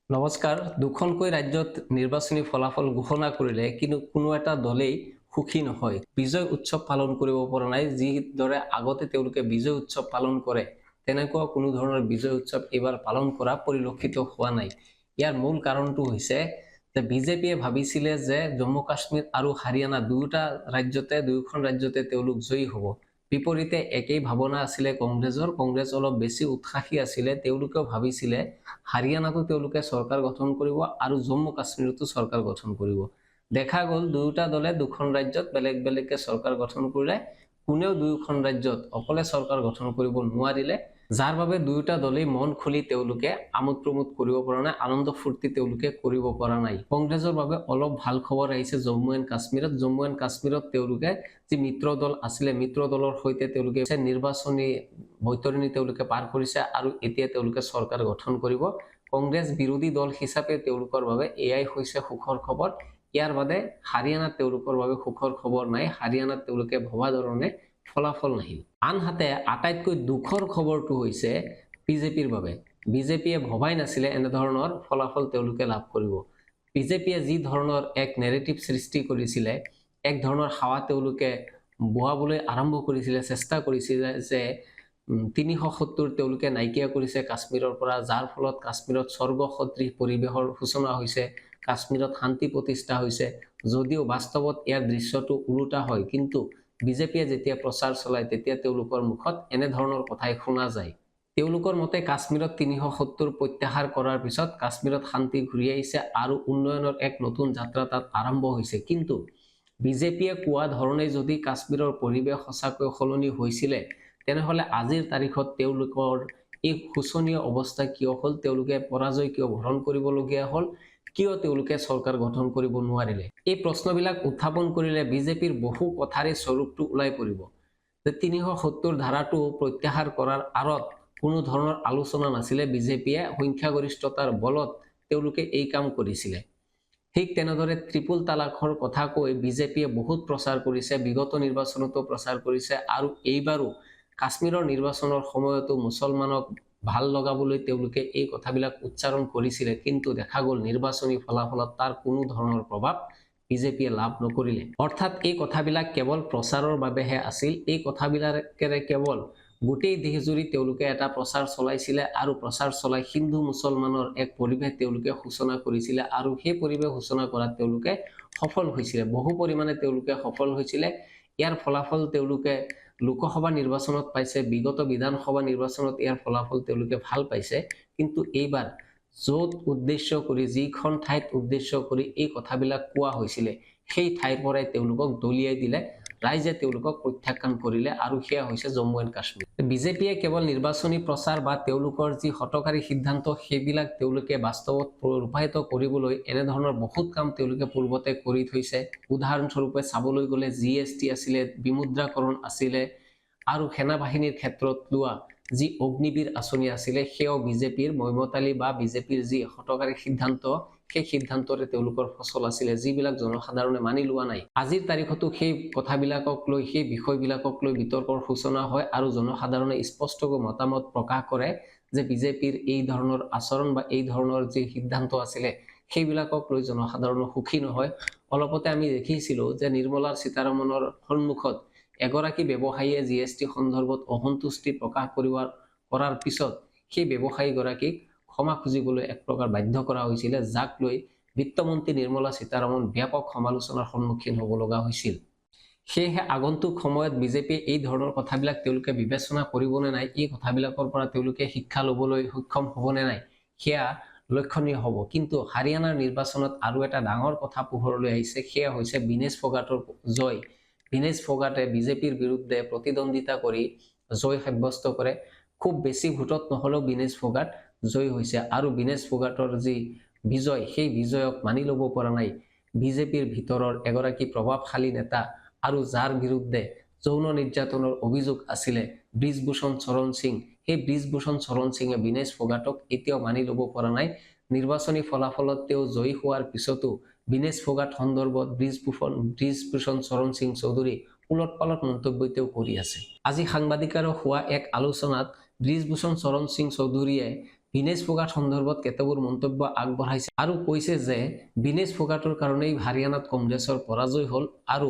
নমস্কাৰ। দুখনকৈ ৰাজ্যত নিৰ্বাচনী ফলাফল ঘোষণা কৰিলে কিন্তু কোনো এটা দলেই সুখী নহয়। বিজয় উৎসৱ পালন কৰিব পৰা নাই। যিদৰে আগতে তেওঁলোকে বিজয় উৎসৱ পালন কৰে তেনেকুৱা কোনো ধৰণৰ বিজয় উৎসৱ এইবাৰ পালন কৰা পৰিলক্ষিত হোৱা নাই। ইয়াৰ মূল কাৰণটো হৈছে যে বিজেপিয়ে ভাবিছিলে যে জম্মু কাশ্মীৰ আৰু হাৰিয়ানা দুয়োখন ৰাজ্যতে তেওঁলোক জয়ী হ'ব। বিপৰীতে একেই ভাৱনা আছিলে কংগ্ৰেছৰ। কংগ্ৰেছ অলপ বেছি উৎসাহী আছিলে। তেওঁলোকেও ভাবিছিলে হাৰিয়ানাতো তেওঁলোকে চৰকাৰ গঠন কৰিব আৰু জম্মু কাশ্মীৰতো চৰকাৰ গঠন কৰিব। দেখা গ'ল দুয়োটা দলে দুখন ৰাজ্যত বেলেগ বেলেগকে চৰকাৰ গঠন কৰিলে। কোনেও দুয়োখন ৰাজ্যত অকলে চৰকাৰ গঠন কৰিব নোৱাৰিলে, যাৰ বাবে দুয়োটা দলেই মন খুলি তেওঁলোকে আমোদ প্ৰমোদ কৰিব পৰা নাই, আনন্দ ফূৰ্তি তেওঁলোকে কৰিব পৰা নাই। কংগ্ৰেছৰ বাবে অলপ ভাল খবৰ আহিছে জম্মু এণ্ড কাশ্মীৰত। জম্মু এণ্ড কাশ্মীৰত তেওঁলোকে যি মিত্ৰ দল আছিলে, মিত্ৰ দলৰ সৈতে তেওঁলোকে নিৰ্বাচনী বৈতৰণি তেওঁলোকে পাৰ কৰিছে আৰু এতিয়া তেওঁলোকে চৰকাৰ গঠন কৰিব। কংগ্ৰেছ বিৰোধী দল হিচাপে তেওঁলোকৰ বাবে এয়াই হৈছে সুখৰ খবৰ। ইয়াৰ বাদে হাৰিয়ানাত তেওঁলোকৰ বাবে সুখৰ খবৰ নাই। হাৰিয়ানাত তেওঁলোকে ভবা ধৰণে ফলাফল নাহিল। আনহাতে আটাইতকৈ দুখৰ খবৰটো হৈছে বিজেপিৰ বাবে। বিজেপিয়ে ভবাই নাছিলে এনেধৰণৰ ফলাফল তেওঁলোকে লাভ কৰিব। বিজেপিয়ে যি ধৰণৰ এক নেৰেটিভ সৃষ্টি কৰিছিলে, এক ধৰণৰ হাৱা তেওঁলোকে বোৱাবলৈ আৰম্ভ কৰিছিলে, চেষ্টা কৰিছিলে যে ৩৭০ তেওঁলোকে নাইকিয়া কৰিছে কাশ্মীৰৰ পৰা, যাৰ ফলত কাশ্মীৰত স্বৰ্গ সদৃশ পৰিৱেশৰ সূচনা হৈছে, কাশ্মীৰত শান্তি প্ৰতিষ্ঠা হৈছে। যদিও বাস্তৱত ইয়াৰ দৃশ্যটো ওলোটা হয়, কিন্তু বিজেপিয়ে যেতিয়া প্ৰচাৰ চলায় তেতিয়া তেওঁলোকৰ মুখত এনেধৰণৰ কথাই শুনা যায়। তেওঁলোকৰ মতে কাশ্মীৰত ৩৭০ প্ৰত্যাহাৰ কৰাৰ পিছত কাশ্মীৰত শান্তি ঘূৰি আহিছে আৰু উন্নয়নৰ এক নতুন যাত্ৰা তাত আৰম্ভ হৈছে। কিন্তু বিজেপিয়ে কোৱা ধৰণে যদি কাশ্মীৰৰ পৰিৱেশ সঁচাকৈ সলনি হৈছিলে, তেনেহলে আজিৰ তাৰিখত তেওঁলোকৰ এই শোচনীয় অৱস্থা কিয় হ'ল, তেওঁলোকে পৰাজয় কিয় বৰণ কৰিবলগীয়া হ'ল, কিয় তেওঁলোকে চৰকাৰ গঠন কৰিব নোৱাৰিলে? এই প্ৰশ্নবিলাক উত্থাপন কৰিলে বিজেপিৰ বহু কথাৰে স্বৰূপটো ওলাই পৰিব। যে ৩৭০ ধাৰাটো প্ৰত্যাহাৰ কৰাৰ আঁৰত কোনো ধৰণৰ আলোচনা নাছিলে। বিজেপিয়ে সংখ্যাগৰিষ্ঠতাৰ বলত তেওঁলোকে এই কাম কৰিছিলে। ঠিক তেনেদৰে ত্ৰিপুল তালাকৰ কথা কৈ বিজেপিয়ে বহুত প্ৰচাৰ কৰিছে, বিগত নিৰ্বাচনতো প্ৰচাৰ কৰিছে আৰু এইবাৰো কাশ্মীৰৰ নিৰ্বাচনৰ সময়তো মুছলমানক ভাল লগাবলৈ তেওঁলোকে এই কথাবিলাক উচ্চাৰণ কৰিছিলে। কিন্তু দেখা গ'ল নিৰ্বাচনী ফলাফলত তাৰ কোনো ধৰণৰ প্ৰভাৱ বিজেপিয়ে লাভ নকৰিলে। অৰ্থাৎ এই কথাবিলাক কেৱল প্ৰচাৰৰ বাবেহে আছিল। এই কথাবিলাকেৰে কেৱল গোটেই দেশজুৰি তেওঁলোকে এটা প্ৰচাৰ চলাইছিলে আৰু প্ৰচাৰ চলাই হিন্দু মুছলমানৰ এক পৰিৱেশ তেওঁলোকে সূচনা কৰিছিলে আৰু সেই পৰিৱেশ সূচনা কৰাত তেওঁলোকে সফল হৈছিলে। বহু পৰিমাণে তেওঁলোকে সফল হৈছিলে। ইয়াৰ ফলাফল তেওঁলোকে লোকসভা নিৰ্বাচনত পাইছে, বিগত বিধানসভা নিৰ্বাচনত ইয়াৰ ফলাফল তেওঁলোকে ভাল পাইছে। কিন্তু এইবাৰ য'ত উদ্দেশ্য কৰি, যিখন ঠাইত উদ্দেশ্য কৰি এই কথাবিলাক কোৱা হৈছিলে, সেই ঠাইৰ পৰাই তেওঁলোকক দলিয়াই দিলে। ৰাইজে তেওঁলোকক প্ৰত্যাখ্যান কৰিলে আৰু সেয়া হৈছে জম্মু এণ্ড কাশ্মীৰ। বিজেপিয়ে কেৱল নিৰ্বাচনী প্ৰচাৰ বা তেওঁলোকৰ যি হঠকাৰী সিদ্ধান্ত সেইবিলাক তেওঁলোকে বাস্তৱত ৰূপায়িত কৰিবলৈ এনেধৰণৰ বহুত কাম তেওঁলোকে পূৰ্বতে কৰি থৈছে। উদাহৰণস্বৰূপে চাবলৈ গ'লে GST আছিলে, বিমুদ্ৰাকৰণ আছিলে আৰু সেনা বাহিনীৰ ক্ষেত্ৰত লোৱা যি অগ্নিবীৰ আঁচনি আছিলে, সেয়াও বিজেপিৰ মইমতালি বা বিজেপিৰ যি হঠকাৰী সিদ্ধান্ত, সেই সিদ্ধান্তৰে তেওঁলোকৰ ফচল আছিলে, যিবিলাক জনসাধাৰণে মানি লোৱা নাই। আজিৰ তাৰিখতো সেই কথাবিলাকক লৈ, সেই বিষয়বিলাকক লৈ বিতৰ্কৰ সূচনা হয় আৰু জনসাধাৰণে স্পষ্টকৈ মতামত প্ৰকাশ কৰে যে বিজেপিৰ এই ধৰণৰ আচৰণ বা এই ধৰণৰ যি সিদ্ধান্ত আছিলে সেইবিলাকক লৈ জনসাধাৰণ সুখী নহয়। অলপতে আমি দেখিছিলো যে নিৰ্মলা সীতাৰমণৰ সন্মুখত এগৰাকী ব্যৱসায়ীয়ে GST সন্দৰ্ভত অসন্তুষ্টি প্ৰকাশ কৰাৰ পিছত সেই ব্যৱসায়ীগৰাকীক ক্ষমা খুজিবলৈ এক প্ৰকাৰ বাধ্য কৰা হৈছিলে, যাক লৈ বিত্তমন্ত্ৰী নিৰ্মলা সীতাৰমণ ব্যাপক সমালোচনাৰ সন্মুখীন হ'ব লগা হৈছিল। সেয়েহে আগন্তুক সময়ত বিজেপিয়ে এই ধৰণৰ কথাবিলাক তেওঁলোকে বিবেচনা কৰিবনে নাই, এই কথাবিলাকৰ পৰা তেওঁলোকে শিক্ষা ল'বলৈ সক্ষম হ'বনে নাই, সেয়া লক্ষণীয় হ'ব। কিন্তু হাৰিয়ানাৰ নিৰ্বাচনত আৰু এটা ডাঙৰ কথা পোহৰলৈ আহিছে, সেয়া হৈছে বিনেশ ফোগাটৰ জয়। বিনেশ ফোগাটে বিজেপিৰ বিৰুদ্ধে প্ৰতিদ্বন্দ্বিতা কৰি জয় সাব্যস্ত কৰে। খুব বেছি ভোটত নহলেও বিনেশ ফোগাট জয় হৈছে আৰু বিনেশ ফোগাটৰ যি বিজয়, সেই বিজয়ক মানি ল'ব পৰা নাই বিজেপিৰ ভিতৰৰ এগৰাকী প্ৰভাৱশালী নেতা আৰু যাৰ বিৰুদ্ধে যৌন নিৰ্যাতনৰ অভিযোগ আছিলে, ব্ৰিজভূষণ শৰণ সিং। সেই ব্ৰিজভূষণ শৰণ সিঙে বিনেশ ফোগাটক এতিয়াও মানি ল'ব পৰা নাই। নিৰ্বাচনী ফলাফলত তেওঁ জয়ী হোৱাৰ পিছতো বিনেশ ফোগাট সন্দৰ্ভত ব্ৰিজভূষণ শৰণ সিং চৌধুৰী উলট পালট মন্তব্য তেওঁ কৰি আছে। আজি সাংবাদিকৰ হোৱা এক আলোচনাত ব্ৰিজভূষণ শৰণ সিং চৌধুৰীয়ে বিনেশ ফোগাট সন্দৰ্ভত কেতবোৰ মন্তব্য আগবঢ়াইছে আৰু কৈছে যে বিনেশ ফোগাটৰ কাৰণেই হাৰিয়ানাত কংগ্ৰেছৰ পৰাজয় হ'ল আৰু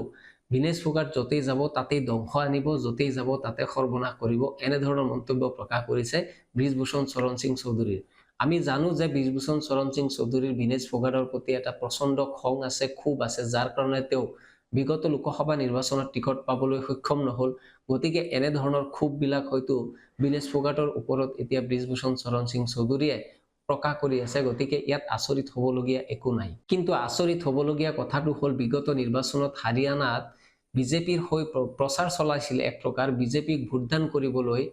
বিনেশ ফোগাট য'তেই যাব তাতেই ধ্বংস আনিব, য'তেই যাব তাতে সৰ্বনাশ কৰিব, এনেধৰণৰ মন্তব্য প্ৰকাশ কৰিছে ব্ৰিজভূষণ শৰণ সিং চৌধুৰীৰ। আমি জানো যে ব্ৰিজভূষণ শৰণ সিং চৌধুৰীৰ বিনেশ ফোগাটৰ প্ৰতি এটা প্ৰচণ্ড খং আছে, ক্ষোভ আছে, যাৰ কাৰণে তেওঁ বিগত লোকসভা নিৰ্বাচনত টিকট পাবলৈ সক্ষম নহল। গতিকে এনেধৰণৰ ক্ষোভবিলাক হয়তো বিনেশ ফোগাটৰ ওপৰত এতিয়া ব্ৰিজভূষণ শৰণ সিং চৌধুৰীয়ে প্ৰকাশ কৰি আছে। গতিকে ইয়াত আচৰিত হ'বলগীয়া একো নাই। কিন্তু আচৰিত হ'বলগীয়া কথাটো হ'ল বিগত নিৰ্বাচনত হাৰিয়ানাত বিজেপিৰ হৈ প্ৰচাৰ চলাইছিল এক প্ৰকাৰ, বিজেপিক ভোটদান কৰিবলৈ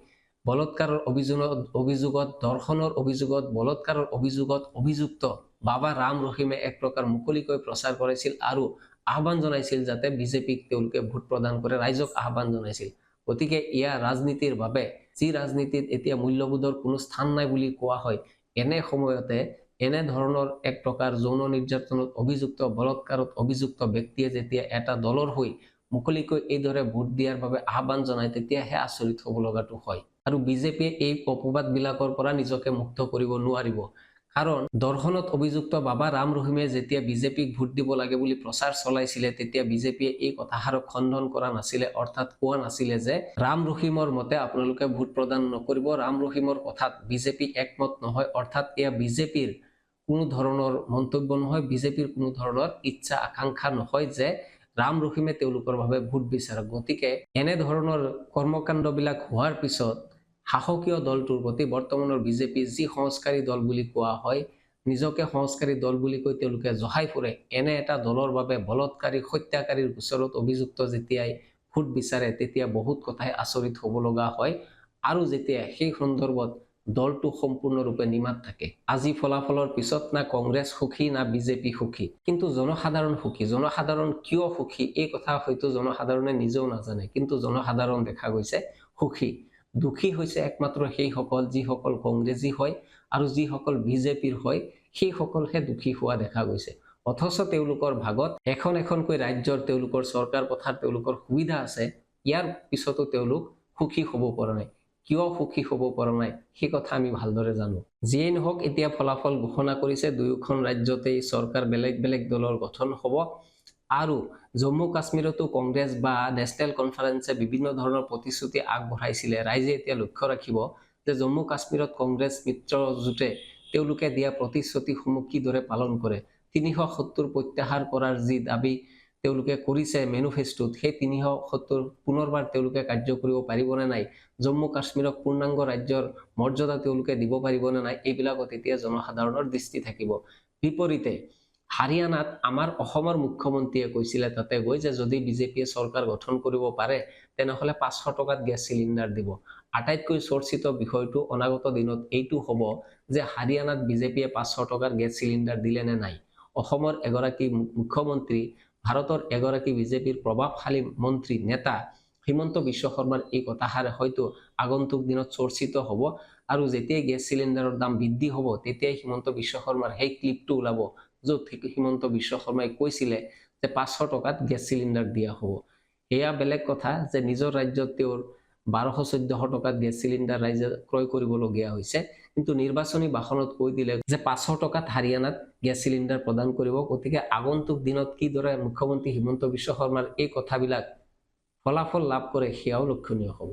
বলৎকাৰৰ অভিযোগত, ধৰ্ষণৰ অভিযোগত, বলৎকাৰৰ অভিযোগত অভিযুক্ত বাবা ৰাম ৰহিমে এক প্ৰকাৰ মুকলিকৈ প্ৰচাৰ কৰিছিল আৰু আহ্বান জনাইছিল যাতে বিজেপিক তেওঁলোকে ভোট প্ৰদান কৰে, ৰাইজক আহ্বান জনাইছিল। গতিকে ইয়াৰ ৰাজনীতিৰ বাবে, যি ৰাজনীতিত এতিয়া মূল্যবোধৰ কোনো স্থান নাই বুলি কোৱা হয়, এনে সময়তে এনে ধৰণৰ এক প্ৰকাৰ যৌন নিৰ্যাতনত অভিযুক্ত, বলৎকাৰত অভিযুক্ত ব্যক্তিয়ে যেতিয়া এটা দলৰ হৈ মুকলিকৈ এইদৰে ভোট দিয়াৰ বাবে আহ্বান জনায়, তেতিয়াহে আচৰিত হ'ব লগাটো হয়। আৰু বিজেপিয়ে এই অপবাদবিলাকৰ পৰা নিজকে মুক্ত কৰিব নোৱাৰিব। কাৰণ ধৰ্ষণত অভিযুক্ত বাবা ৰাম ৰহিমে যেতিয়া বিজেপিক ভোট দিব লাগে বুলি প্ৰচাৰ চলাইছিলে, তেতিয়া বিজেপিয়ে এই কথাষাৰক খণ্ডন কৰা নাছিলে, অৰ্থাৎ কোৱা নাছিলে যে ৰাম ৰহিমৰ মতে আপোনালোকে ভোট প্ৰদান নকৰিব, ৰাম ৰহিমৰ কথাত বিজেপি একমত নহয়, অৰ্থাৎ এয়া বিজেপিৰ কোনো ধৰণৰ মন্তব্য নহয়, বিজেপিৰ কোনো ধৰণৰ ইচ্ছা আকাংক্ষা নহয় যে ৰাম ৰহিমে তেওঁলোকৰ বাবে ভোট বিচাৰক। গতিকে এনে ধৰণৰ কৰ্মকাণ্ডবিলাক হোৱাৰ পিছত শাসকীয় দলটোৰ প্ৰতি বৰ্তমানৰ বিজেপি, যি সংস্কাৰী দল বুলি কোৱা হয়, নিজকে সংস্কাৰী দল বুলি কৈ তেওঁলোকে জহাই ফুৰে, এনে এটা দলৰ বাবে বলৎকাৰী, হত্যাকাৰীৰ গোচৰত অভিযুক্ত যেতিয়াই ভোট বিচাৰে, তেতিয়া বহুত কথাই আচৰিত হ'ব লগা হয়। আৰু যেতিয়া সেই সন্দৰ্ভত দলটো সম্পূৰ্ণৰূপে নিমাত থাকে। আজি ফলাফলৰ পিছত না কংগ্ৰেছ সুখী না বিজেপি সুখী, কিন্তু জনসাধাৰণ সুখী। জনসাধাৰণ কিয় সুখী এই কথা হয়তো জনসাধাৰণে নিজেও নাজানে, কিন্তু জনসাধাৰণ দেখা গৈছে সুখী। দুখী হৈছে একমাত্ৰ সেইসকল যিসকল কংগ্ৰেছী হয় আৰু যিসকল বিজেপিৰ হয়, সেইসকলহে দুখী হোৱা দেখা গৈছে। অথচ তেওঁলোকৰ ভাগত এখন এখনকৈ ৰাজ্যৰ তেওঁলোকৰ চৰকাৰ পথাৰ তেওঁলোকৰ সুবিধা আছে, ইয়াৰ পিছতো তেওঁলোক সুখী হ'ব পৰা নাই। কিয় সুখী হ'ব পৰা নাই সেই কথা আমি ভালদৰে জানো। যিয়েই নহওক, এতিয়া ফলাফল ঘোষণা কৰিছে, দুয়োখন ৰাজ্যতেই চৰকাৰ বেলেগ বেলেগ দলৰ গঠন হ'ব আৰু জম্মু কাশ্মীৰতো কংগ্ৰেছ বা নেশ্যনেল কনফাৰেন্সে বিভিন্ন ধৰণৰ প্ৰতিশ্ৰুতি আগবঢ়াইছিলে। ৰাইজে এতিয়া লক্ষ্য ৰাখিব যে জম্মু কাশ্মীৰত কংগ্ৰেছ মিত্ৰজোঁটে তেওঁলোকে দিয়া প্ৰতিশ্ৰুতিসমূহ কিদৰে পালন কৰে। 370 প্ৰত্যাহাৰ কৰাৰ যি দাবী তেওঁলোকে কৰিছে মেনিফেষ্টত, সেই 370 পুনৰবাৰ তেওঁলোকে কাৰ্য কৰিব পাৰিবনে নাই, জম্মু কাশ্মীৰক পূৰ্ণাংগ ৰাজ্যৰ মৰ্যাদা তেওঁলোকে দিব পাৰিবনে নাই, এইবিলাকত এতিয়া জনসাধাৰণৰ দৃষ্টি থাকিব। বিপৰীতে হাৰিয়ানাত আমাৰ অসমৰ মুখ্যমন্ত্ৰীয়ে কৈছিলে তাতে গৈ যে যদি বিজেপিয়ে চৰকাৰ গঠন কৰিব পাৰে তেনেহ'লে 500 টকাত গেছ চিলিণ্ডাৰ দিব। আটাইতকৈ চৰ্চিত বিষয়টো অনাগত দিনত এইটো হ'ব যে হাৰিয়ানাত বিজেপিয়ে 500 টকাৰ গেছ চিলিণ্ডাৰ দিলে নে নাই। অসমৰ এগৰাকী মুখ্যমন্ত্ৰী, ভাৰতৰ এগৰাকী বিজেপিৰ প্ৰভাৱশালী মন্ত্ৰী নেতা হিমন্ত বিশ্ব শৰ্মাৰ এই কথাষাৰে হয়তো আগন্তুক দিনত চৰ্চিত হ'ব আৰু যেতিয়াই গেছ চিলিণ্ডাৰৰ দাম বৃদ্ধি হ'ব, তেতিয়াই হিমন্ত বিশ্ব শৰ্মাৰ সেই ক্লিপটো ওলাব য'ত হিমন্ত বিশ্ব শৰ্মাই কৈছিলে যে 500 টকাত গেছ চিলিণ্ডাৰ দিয়া হ'ব। এয়া বেলেগ কথা যে নিজৰ ৰাজ্যত তেওঁৰ 1200-1400 টকাত গেছ চিলিণ্ডাৰ ৰাইজে ক্ৰয় কৰিবলগীয়া হৈছে, কিন্তু নিৰ্বাচনী ভাষণত কৈ দিলে যে 500 টকাত হাৰিয়ানাত গেছ চিলিণ্ডাৰ প্ৰদান কৰিব। গতিকে আগন্তুক দিনত কিদৰে মুখ্যমন্ত্ৰী হিমন্ত বিশ্ব শৰ্মাৰ এই কথাবিলাক ফলাফল লাভ কৰে সেয়াও লক্ষণীয় হ'ব।